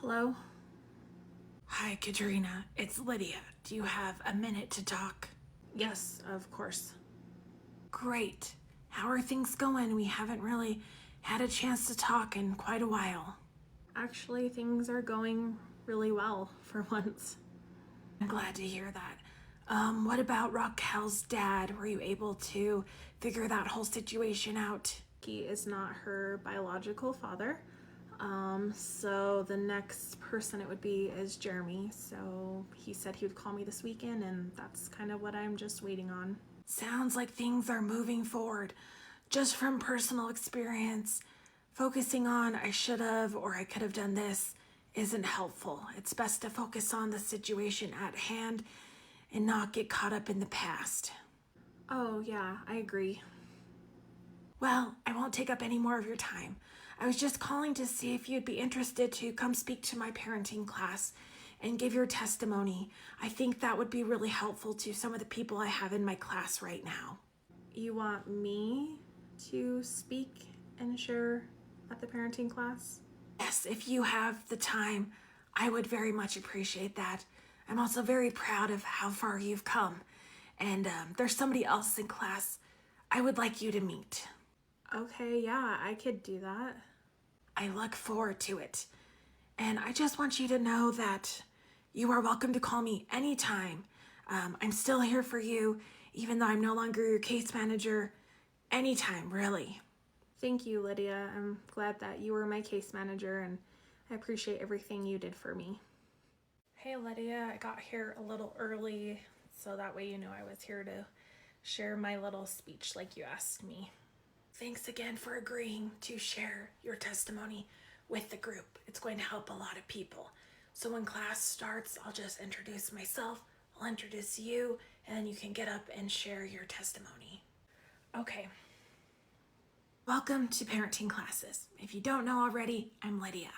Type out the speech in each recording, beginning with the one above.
Hello? Hi, Katrina. It's Lydia. Do you have a minute to talk? Yes, of course. Great. How are things going? We haven't really had a chance to talk in quite a while. Actually, things are going really well for once. I'm glad to hear that. What about Raquel's dad? Were you able to figure that whole situation out? He is not her biological father. So the next person it would be is Jeremy. So he said he would call me this weekend, and that's kind of what I'm just waiting on. Sounds like things are moving forward. Just from personal experience, focusing on I should have or I could have done this isn't helpful. It's best to focus on the situation at hand and not get caught up in the past. Oh, yeah, I agree. Well, I won't take up any more of your time. I was just calling to see if you'd be interested to come speak to my parenting class and give your testimony. I think that would be really helpful to some of the people I have in my class right now. You want me to speak and share at the parenting class? Yes, if you have the time, I would very much appreciate that. I'm also very proud of how far you've come. And there's somebody else in class I would like you to meet. Okay, yeah, I could do that. I look forward to it. And I just want you to know that you are welcome to call me anytime. I'm still here for you, even though I'm no longer your case manager. Anytime, really. Thank you, Lydia. I'm glad that you were my case manager, and I appreciate everything you did for me. Hey, Lydia, I got here a little early, so that way you know I was here to share my little speech like you asked me. Thanks again for agreeing to share your testimony with the group. It's going to help a lot of people. So when class starts, I'll just introduce myself, I'll introduce you, and then you can get up and share your testimony. Okay. Welcome to parenting classes. If you don't know already, I'm Lydia.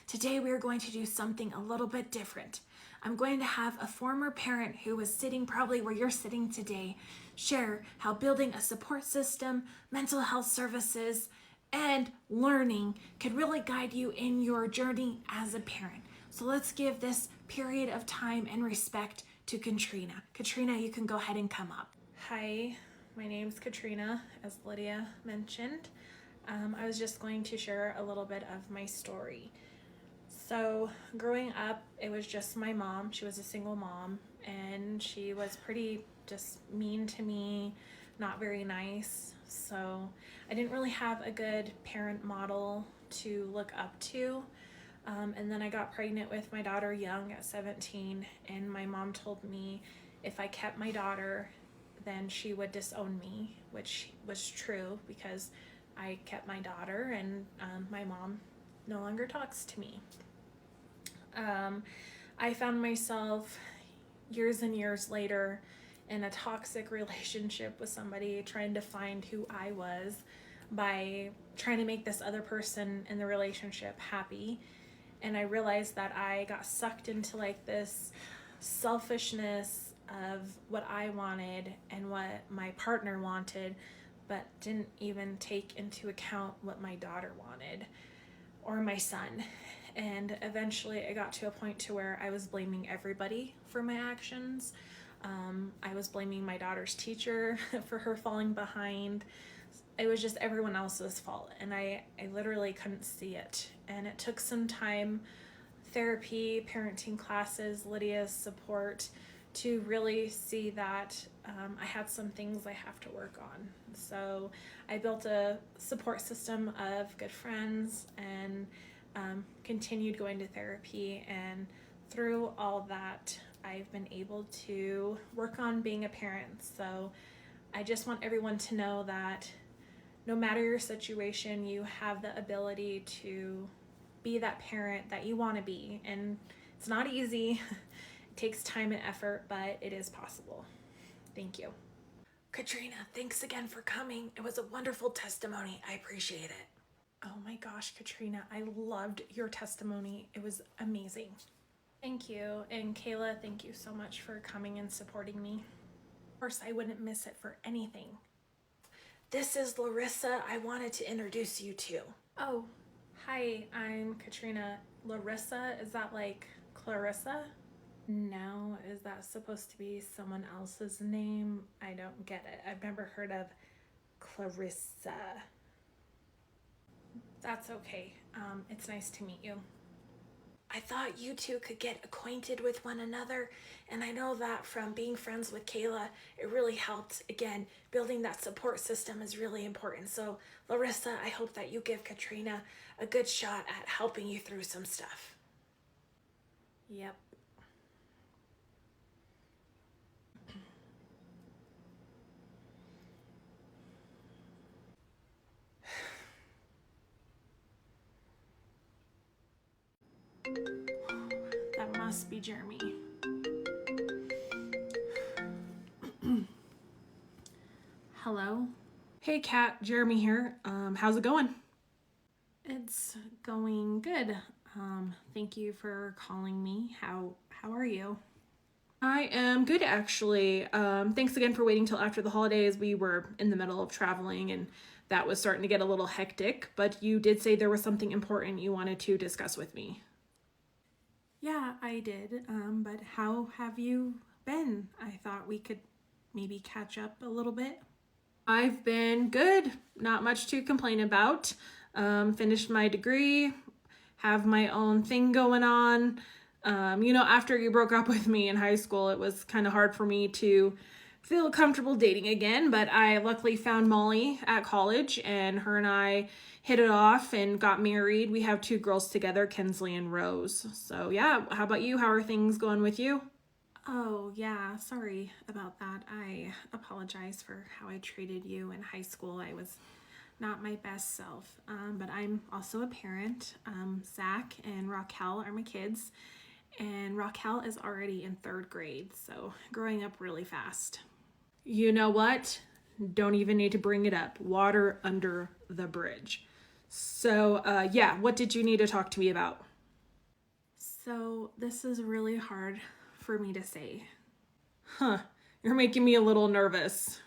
Today we are going to do something a little bit different. I'm going to have a former parent who was sitting probably where you're sitting today share how building a support system, mental health services, and learning could really guide you in your journey as a parent. So let's give this period of time and respect to Katrina. Katrina, you can go ahead and come up. Hi, my name's Katrina, as Lydia mentioned. I was just going to share a little bit of my story. So growing up, it was just my mom. She was a single mom, and she was pretty just mean to me, not very nice. So I didn't really have a good parent model to look up to. And then I got pregnant with my daughter young at 17, and my mom told me if I kept my daughter, then she would disown me, which was true because I kept my daughter, and my mom no longer talks to me. I found myself years and years later in a toxic relationship with somebody trying to find who I was by trying to make this other person in the relationship happy. And I realized that I got sucked into like this selfishness of what I wanted and what my partner wanted, but didn't even take into account what my daughter wanted or my son. And eventually I got to a point to where I was blaming everybody for my actions. I was blaming my daughter's teacher for her falling behind. It was just everyone else's fault, and I literally couldn't see it. And it took some time, therapy, parenting classes, Lydia's support, to really see that I had some things I have to work on. So I built a support system of good friends and continued going to therapy, and through all that I've been able to work on being a parent. So I just want everyone to know that no matter your situation, you have the ability to be that parent that you want to be. And it's not easy. It takes time and effort, but it is possible. Thank you. Katrina, thanks again for coming. It was a wonderful testimony. I appreciate it. Oh my gosh, Katrina, I loved your testimony. It was amazing. Thank you. And Kayla, thank you so much for coming and supporting me. Of course, I wouldn't miss it for anything. This is Larissa I wanted to introduce you to. Oh, hi, I'm Katrina. Larissa, is that like Clarissa? No, is that supposed to be someone else's name? I don't get it. I've never heard of Clarissa. That's okay. It's nice to meet you. I thought you two could get acquainted with one another, and I know that from being friends with Kayla, it really helped. Again, building that support system is really important. So, Larissa, I hope that you give Katrina a good shot at helping you through some stuff. Yep. That must be Jeremy. Hello? Hey, Kat, Jeremy here. How's it going? It's going good. Thank you for calling me. How are you? I am good actually. Thanks again for waiting till after the holidays. We were in the middle of traveling and that was starting to get a little hectic, but you did say there was something important you wanted to discuss with me. Yeah, I did. But how have you been? I thought we could maybe catch up a little bit. I've been good. Not much to complain about. Finished my degree, have my own thing going on. After you broke up with me in high school, it was kind of hard for me to feel comfortable dating again, but I luckily found Molly at college and her and I hit it off and got married. We have two girls together, Kinsley and Rose. So, yeah, how about you? How are things going with you? Oh, yeah, sorry about that. I apologize for how I treated you in high school. I was not my best self, but I'm also a parent. Zach and Raquel are my kids, and Raquel is already in third grade, so growing up really fast. You know what? Don't even need to bring it up. Water under the bridge. So, yeah, what did you need to talk to me about? So, this is really hard for me to say. Huh, you're making me a little nervous.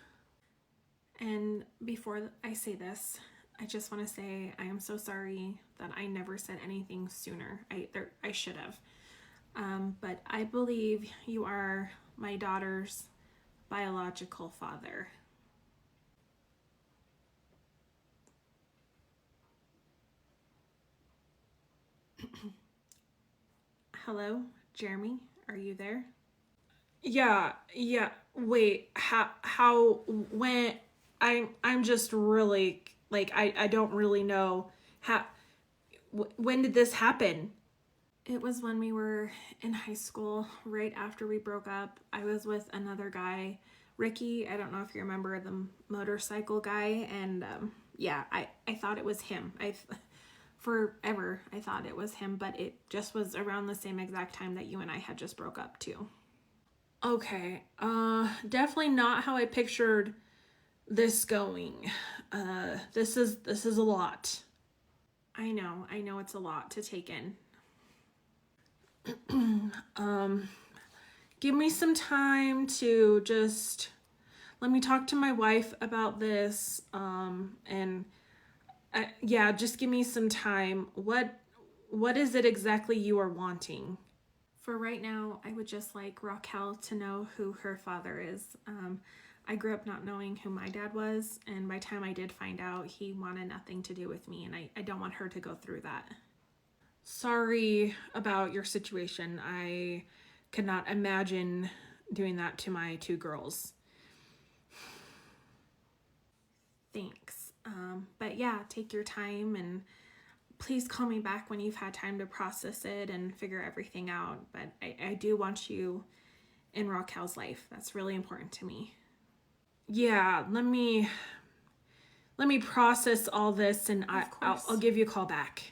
And before I say this, I just want to say I am so sorry that I never said anything sooner. I should have. But I believe you are my daughter's biological father. Hello, Jeremy? Are you there? Yeah, yeah. Wait, when I'm just really like I don't really know how when did this happen? It was when we were in high school, right after we broke up. I was with another guy, Ricky. I don't know if you remember the motorcycle guy. And yeah, I thought it was him. Forever, I thought it was him, but it just was around the same exact time that you and I had just broke up, too. Okay, definitely not how I pictured this going. This is a lot. I know it's a lot to take in. um, Give me some time to just let me talk to my wife about this. And yeah, just give me some time. What is it exactly you are wanting? For right now, I would just like Raquel to know who her father is. I grew up not knowing who my dad was, and by the time I did find out, he wanted nothing to do with me, and I don't want her to go through that. Sorry about your situation. I could not imagine doing that to my two girls. Thanks. But yeah, take your time and please call me back when you've had time to process it and figure everything out. But I do want you in Raquel's life. That's really important to me. Yeah, let me process all this and I'll give you a call back.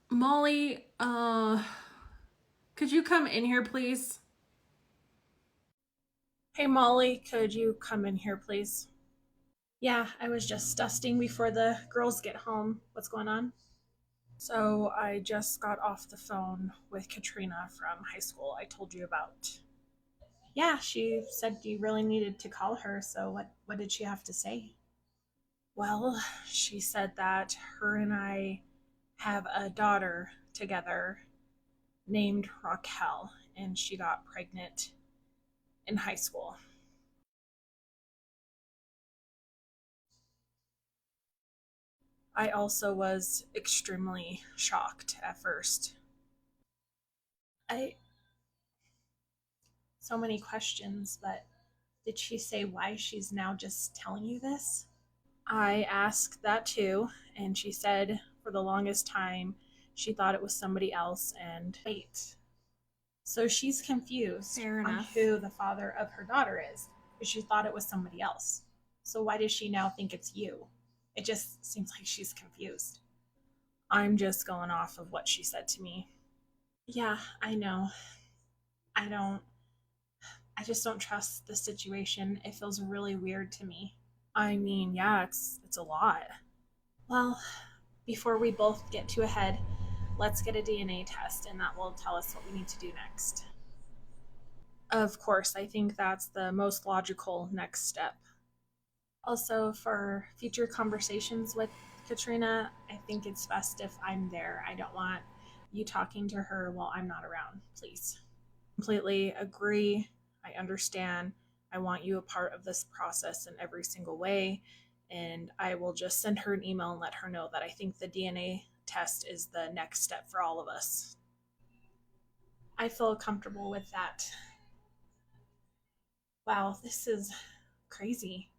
Molly, could you come in here, please? Hey, Molly, could you come in here, please? Yeah, I was just dusting before the girls get home. What's going on? So, I just got off the phone with Katrina from high school I told you about. Yeah, she said you really needed to call her, so what did she have to say? Well, she said that her and I have a daughter together named Raquel, and she got pregnant in high school. I also was extremely shocked at first. I so many questions, but did she say why she's now just telling you this? I asked that too, and she said for the longest time she thought it was somebody else. And wait, so she's confused Fair on enough. Who the father of her daughter is, but she thought it was somebody else. So why does she now think it's you? It just seems like she's confused. I'm just going off of what she said to me. Yeah, I know. I don't I just don't trust the situation. It feels really weird to me. I mean, yeah, it's a lot. Well, before we both get too ahead, let's get a DNA test and that will tell us what we need to do next. Of course, I think that's the most logical next step. Also, for future conversations with Katrina, I think it's best if I'm there. I don't want you talking to her while I'm not around, please. Completely agree. I understand. I want you a part of this process in every single way. And I will just send her an email and let her know that I think the DNA test is the next step for all of us. I feel comfortable with that. Wow, this is crazy.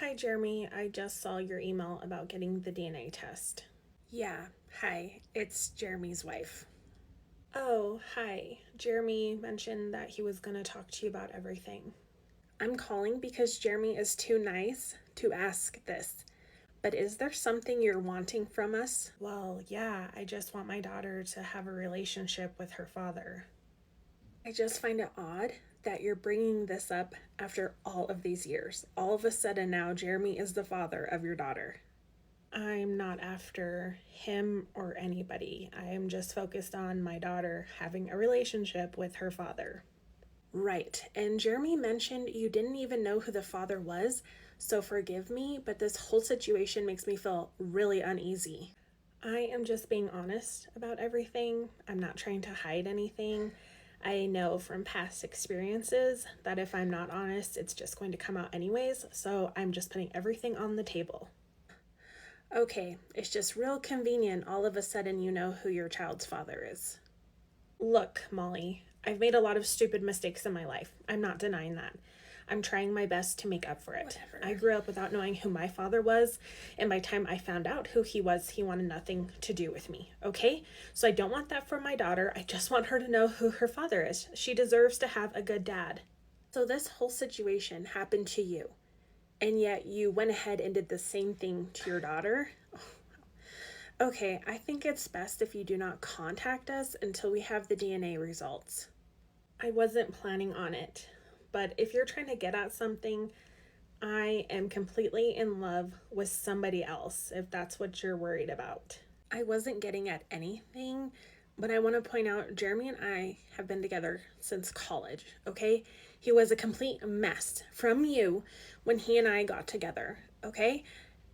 Hi, Jeremy. I just saw your email about getting the DNA test. Yeah, hi. It's Jeremy's wife. Oh, hi. Jeremy mentioned that he was going to talk to you about everything. I'm calling because Jeremy is too nice to ask this. But is there something you're wanting from us? Well, yeah, I just want my daughter to have a relationship with her father. I just find it odd that you're bringing this up after all of these years. All of a sudden now, Jeremy is the father of your daughter. I'm not after him or anybody. I am just focused on my daughter having a relationship with her father. Right. And Jeremy mentioned you didn't even know who the father was, so forgive me, but this whole situation makes me feel really uneasy. I am just being honest about everything. I'm not trying to hide anything. I know from past experiences that if I'm not honest, it's just going to come out anyways, so I'm just putting everything on the table. Okay, it's just real convenient all of a sudden you know who your child's father is. Look, Molly, I've made a lot of stupid mistakes in my life. I'm not denying that. I'm trying my best to make up for it. Whatever. I grew up without knowing who my father was, and by the time I found out who he was, he wanted nothing to do with me, okay? So I don't want that for my daughter. I just want her to know who her father is. She deserves to have a good dad. So this whole situation happened to you, and yet you went ahead and did the same thing to your daughter? Okay, I think it's best if you do not contact us until we have the DNA results. I wasn't planning on it, but if you're trying to get at something, I am completely in love with somebody else, if that's what you're worried about. I wasn't getting at anything, but I want to point out Jeremy and I have been together since college, okay? He was a complete mess from you when he and I got together, okay?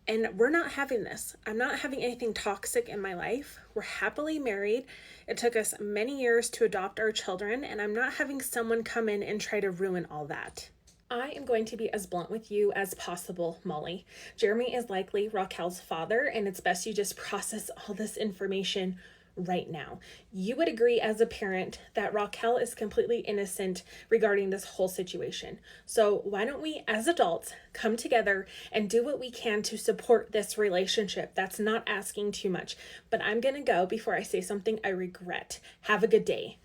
And we're not having this. I'm not having anything toxic in my life. We're happily married. It took us many years to adopt our children, and I'm not having someone come in and try to ruin all that. I am going to be as blunt with you as possible, Molly. Jeremy is likely Raquel's father, and it's best you just process all this information right now. You would agree as a parent that Raquel is completely innocent regarding this whole situation. So why don't we, as adults, come together and do what we can to support this relationship? That's not asking too much. But I'm gonna go before I say something I regret. Have a good day.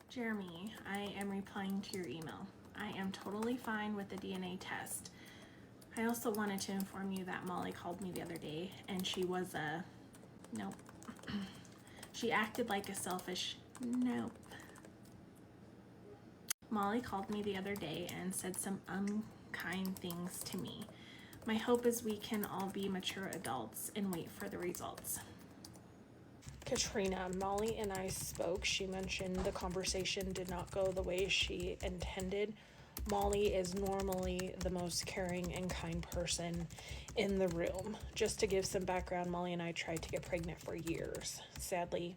Jeremy, I am replying to your email. I am totally fine with the DNA test. I also wanted to inform you that Molly called me the other day and she was nope. She acted like a selfish nope. Molly called me the other day and said some unkind things to me. My hope is we can all be mature adults and wait for the results. Katrina, Molly and I spoke. She mentioned the conversation did not go the way she intended. Molly is normally the most caring and kind person in the room. Just to give some background, Molly and I tried to get pregnant for years. Sadly,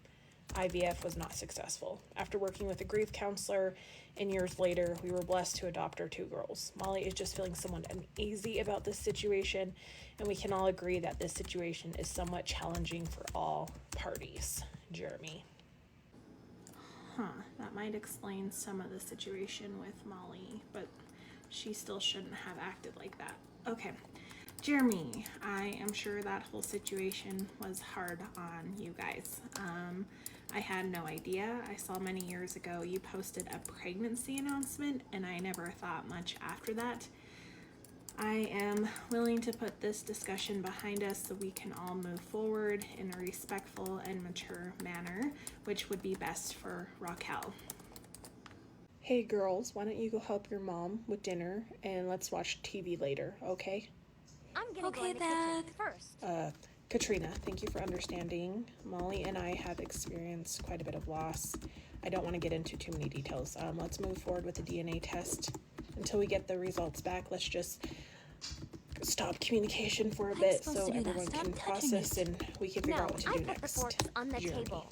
IVF was not successful. After working with a grief counselor and years later, we were blessed to adopt our 2 girls. Molly is just feeling somewhat uneasy about this situation, and we can all agree that this situation is somewhat challenging for all parties. Jeremy. That might explain some of the situation with Molly, but she still shouldn't have acted like that. Okay, Jeremy, I am sure that whole situation was hard on you guys. I had no idea. I saw many years ago you posted a pregnancy announcement, and I never thought much after that. I am willing to put this discussion behind us so we can all move forward in a respectful and mature manner, which would be best for Raquel. Hey girls, why don't you go help your mom with dinner and let's watch TV later, okay? I'm gonna go in the kitchen first. Katrina, thank you for understanding. Molly and I have experienced quite a bit of loss. I don't want to get into too many details. Let's move forward with the DNA test. Until we get the results back, let's just stop communication for a bit so everyone can process and we can figure out what to do next. Put the forks on the table.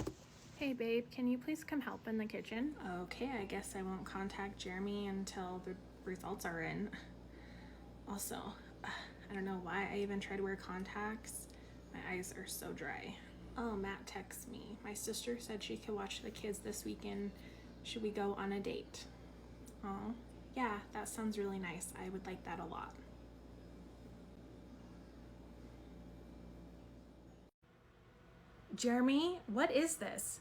Hey babe, can you please come help in the kitchen? Okay, I guess I won't contact Jeremy until the results are in. Also, I don't know why I even try to wear contacts. My eyes are so dry. Oh, Matt texts me. My sister said she could watch the kids this weekend. Should we go on a date? Oh, yeah, that sounds really nice. I would like that a lot. Jeremy, what is this?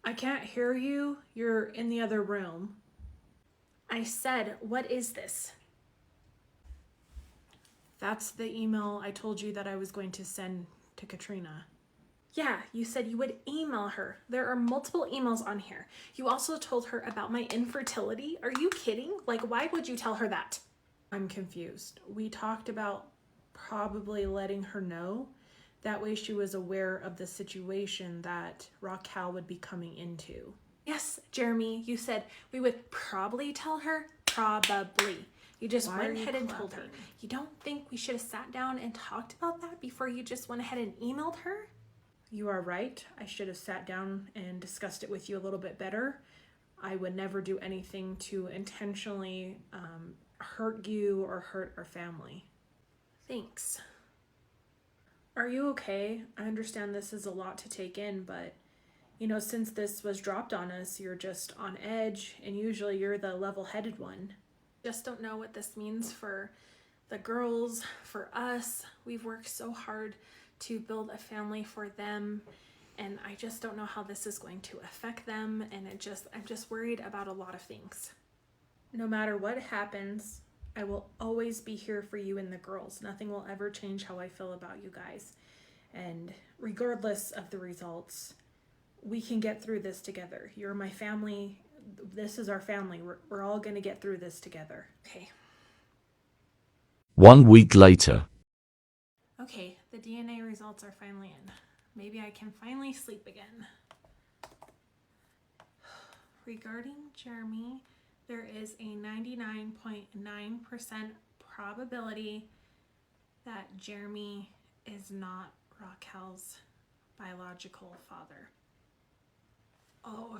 I can't hear you. You're in the other room. I said, what is this? That's the email I told you that I was going to send to Katrina. Yeah, you said you would email her. There are multiple emails on here. You also told her about my infertility. Are you kidding? Like, why would you tell her that? I'm confused. We talked about probably letting her know. That way she was aware of the situation that Raquel would be coming into. Yes, Jeremy, you said we would probably tell her? Probably. You just went ahead and told her. You don't think we should have sat down and talked about that before you just went ahead and emailed her? You are right. I should have sat down and discussed it with you a little bit better. I would never do anything to intentionally hurt you or hurt our family. Thanks. Are you okay? I understand this is a lot to take in, but since this was dropped on us, you're just on edge, and usually you're the level-headed one. Just don't know what this means for the girls, for us. We've worked so hard to build a family for them, and I just don't know how this is going to affect them, and I'm just worried about a lot of things. No matter what happens, I will always be here for you and the girls. Nothing will ever change how I feel about you guys. And regardless of the results, we can get through this together. You're my family. This is our family. We're all going to get through this together. Okay. 1 week later. Okay, the DNA results are finally in. Maybe I can finally sleep again. Regarding Jeremy, there is a 99.9% probability that Jeremy is not Raquel's biological father. Oh,